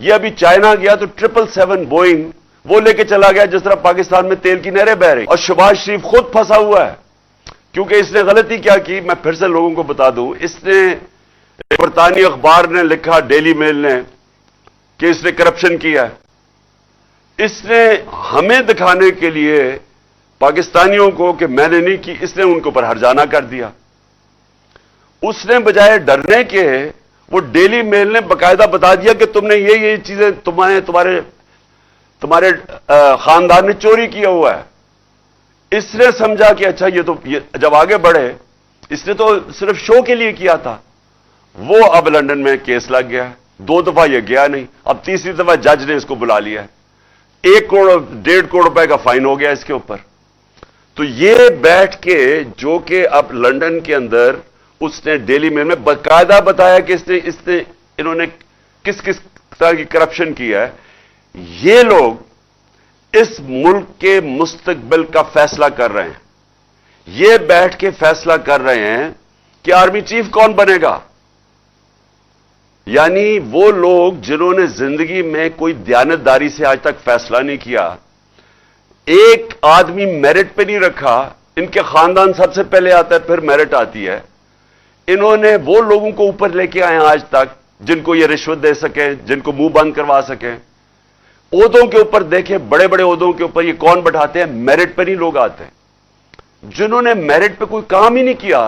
یہ ابھی چائنا گیا تو 777 بوئنگ وہ لے کے چلا گیا جس طرح پاکستان میں تیل کی نہریں بہ رہی، اور شہباز شریف خود پھنسا ہوا ہے کیونکہ اس نے غلطی کیا کی، میں پھر سے لوگوں کو بتا دوں، اس نے برطانوی اخبار نے لکھا، ڈیلی میل نے، کہ اس نے کرپشن کیا ہے۔ اس نے ہمیں دکھانے کے لیے پاکستانیوں کو کہ میں نے نہیں کی، اس نے ان کے اوپر ہرجانہ کر دیا۔ اس نے بجائے ڈرنے کے، وہ ڈیلی میل نے باقاعدہ بتا دیا کہ تم نے یہ چیزیں تمہارے خاندان نے چوری کیا ہوا ہے۔ اس نے سمجھا کہ اچھا یہ جب آگے بڑھے، اس نے تو صرف شو کے لیے کیا تھا، وہ اب لندن میں کیس لگ گیا ہے، 2 دفعہ یہ گیا نہیں، اب تیسری دفعہ جج نے اس کو بلا لیا ہے، 1 کروڑ 1.5 کروڑ روپے کا فائن ہو گیا اس کے اوپر۔ تو یہ بیٹھ کے جو کہ اب لندن کے اندر اس نے ڈیلی میل میں باقاعدہ بتایا کہ انہوں نے کس طرح کی کرپشن کیا ہے، یہ لوگ اس ملک کے مستقبل کا فیصلہ کر رہے ہیں۔ یہ بیٹھ کے فیصلہ کر رہے ہیں کہ آرمی چیف کون بنے گا، یعنی وہ لوگ جنہوں نے زندگی میں کوئی دیانتداری سے آج تک فیصلہ نہیں کیا، ایک آدمی میرٹ پہ نہیں رکھا، ان کے خاندان سب سے پہلے آتا ہے پھر میرٹ آتی ہے، انہوں نے وہ لوگوں کو اوپر لے کے آئے ہیں آج تک جن کو یہ رشوت دے سکیں، جن کو منہ بند کروا سکیں۔ عہدوں کے اوپر دیکھیں، بڑے بڑے عہدوں کے اوپر یہ کون بٹھاتے ہیں، میرٹ پہ نہیں لوگ آتے ہیں، جنہوں نے میرٹ پہ کوئی کام ہی نہیں کیا،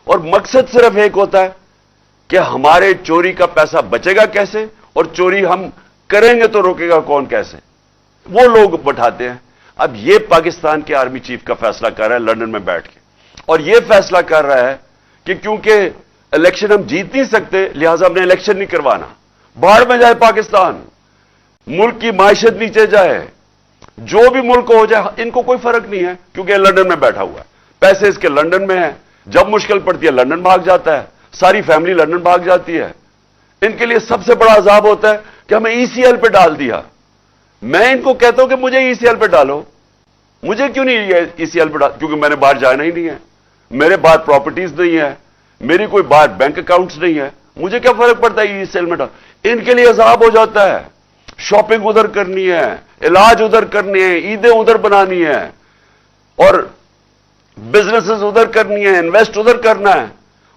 اور مقصد صرف ایک ہوتا ہے کہ ہمارے چوری کا پیسہ بچے گا کیسے، اور چوری ہم کریں گے تو روکے گا کون کیسے، وہ لوگ بٹھاتے ہیں۔ اب یہ پاکستان کے آرمی چیف کا فیصلہ کر رہا ہے لندن میں بیٹھ کے، اور یہ فیصلہ کر رہا ہے کہ کیونکہ الیکشن ہم جیت نہیں سکتے لہذا ہم نے الیکشن نہیں کروانا، باڑ میں جائے پاکستان، ملک کی معیشت نیچے جائے، جو بھی ملک ہو جائے، ان کو کوئی فرق نہیں ہے کیونکہ لندن میں بیٹھا ہوا ہے، پیسے اس کے لندن میں ہیں، جب مشکل پڑتی ہے لندن بھاگ جاتا ہے، ساری فیملی لندن بھاگ جاتی ہے۔ ان کے لیے سب سے بڑا عذاب ہوتا ہے کہ ہمیں ای سی ایل پہ ڈال دیا۔ میں ان کو کہتا ہوں کہ مجھے ای سی ایل پہ ڈالو، مجھے کیوں نہیں ای سی ایل پہ ڈال، کیونکہ میں نے باہر جانا ہی نہیں ہے، میرے باہر پراپرٹیز نہیں ہے، میری کوئی باہر بینک اکاؤنٹس نہیں ہے، مجھے کیا فرق پڑتا ہے ای سی ایل میں ڈال۔ ان کے لیے عذاب ہو جاتا ہے، شاپنگ ادھر کرنی ہے، علاج ادھر کرنی ہے، عیدیں ادھر بنانی ہے، اور بزنسز ادھر کرنی ہے، انویسٹ ادھر کرنا ہے،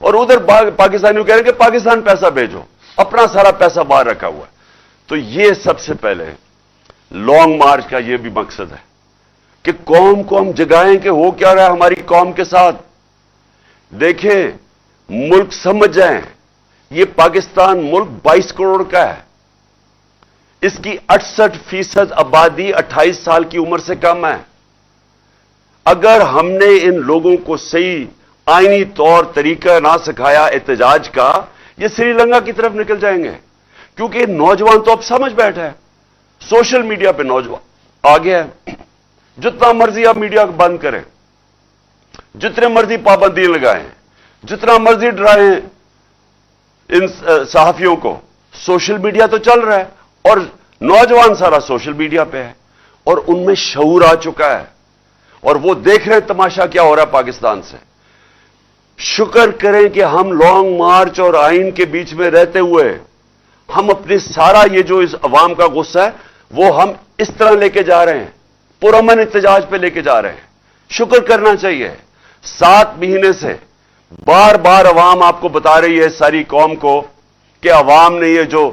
اور ادھر پاکستانیوں کہہ رہے ہیں کہ پاکستان پیسہ بھیجو، اپنا سارا پیسہ باہر رکھا ہوا ہے۔ تو یہ سب سے پہلے لانگ مارچ کا یہ بھی مقصد ہے کہ قوم کو ہم جگائیں کہ ہو کیا رہا ہے ہماری قوم کے ساتھ۔ دیکھیں، ملک سمجھ جائیں، یہ پاکستان ملک 22 کروڑ کا ہے، اس کی 68% آبادی 28 سال کی عمر سے کم ہے۔ اگر ہم نے ان لوگوں کو صحیح آئینی طور طریقہ نہ سکھایا احتجاج کا، یہ سری لنکا کی طرف نکل جائیں گے، کیونکہ نوجوان تو اب سمجھ بیٹھا ہے، سوشل میڈیا پہ نوجوان آ گیا ہے، جتنا مرضی آپ میڈیا کو بند کریں، جتنے مرضی پابندیاں لگائیں، جتنا مرضی ڈرائیں ان صحافیوں کو، سوشل میڈیا تو چل رہا ہے، اور نوجوان سارا سوشل میڈیا پہ ہے، اور ان میں شعور آ چکا ہے، اور وہ دیکھ رہے ہیں تماشا کیا ہو رہا ہے پاکستان سے۔ شکر کریں کہ ہم لانگ مارچ اور آئین کے بیچ میں رہتے ہوئے ہم اپنے سارا یہ جو اس عوام کا غصہ ہے وہ ہم اس طرح لے کے جا رہے ہیں، پرامن احتجاج پہ لے کے جا رہے ہیں۔ شکر کرنا چاہیے، 7 مہینے سے بار بار عوام آپ کو بتا رہی ہے، ساری قوم کو، کہ عوام نے یہ جو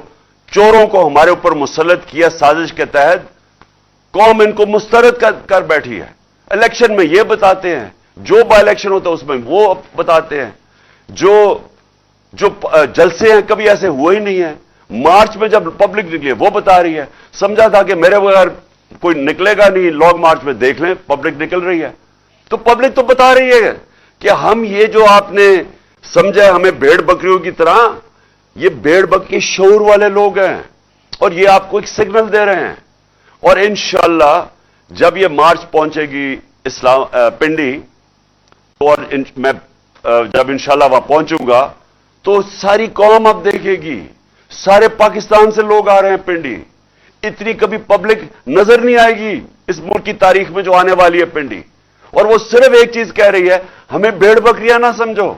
چوروں کو ہمارے اوپر مسلط کیا سازش کے تحت، قوم ان کو مسترد کر بیٹھی ہے۔ الیکشن میں یہ بتاتے ہیں، جو با الیکشن ہوتا ہے اس میں وہ بتاتے ہیں، جو جلسے ہیں کبھی ایسے ہوئے ہی نہیں ہیں، مارچ میں جب پبلک نکلی وہ بتا رہی ہے۔ سمجھا تھا کہ میرے بغیر کوئی نکلے گا نہیں، لانگ مارچ میں دیکھ لیں پبلک نکل رہی ہے، تو پبلک تو بتا رہی ہے کہ ہم یہ جو آپ نے سمجھا ہمیں بھیڑ بکریوں کی طرح، یہ بھیڑ بکری شعور والے لوگ ہیں، اور یہ آپ کو ایک سگنل دے رہے ہیں۔ اور انشاءاللہ جب یہ مارچ پہنچے گی پنڈی، اور میں جب انشاءاللہ وہاں پہنچوں گا تو ساری قوم اب دیکھے گی، سارے پاکستان سے لوگ آ رہے ہیں پنڈی، اتنی کبھی پبلک نظر نہیں آئے گی اس ملک کی تاریخ میں جو آنے والی ہے پنڈی۔ اور وہ صرف ایک چیز کہہ رہی ہے، ہمیں بھیڑ بکریاں نہ سمجھو،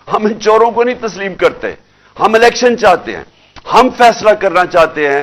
ہم ان چوروں کو نہیں تسلیم کرتے، ہم الیکشن چاہتے ہیں، ہم فیصلہ کرنا چاہتے ہیں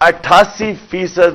88%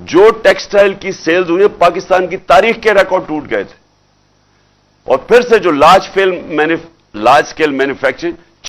جو ٹیکسٹائل کی سیلز ہوئی پاکستان کی تاریخ کے ریکارڈ ٹوٹ گئے تھے. اور پھر سے جو لارج اسکیل مینوفیکچرنگ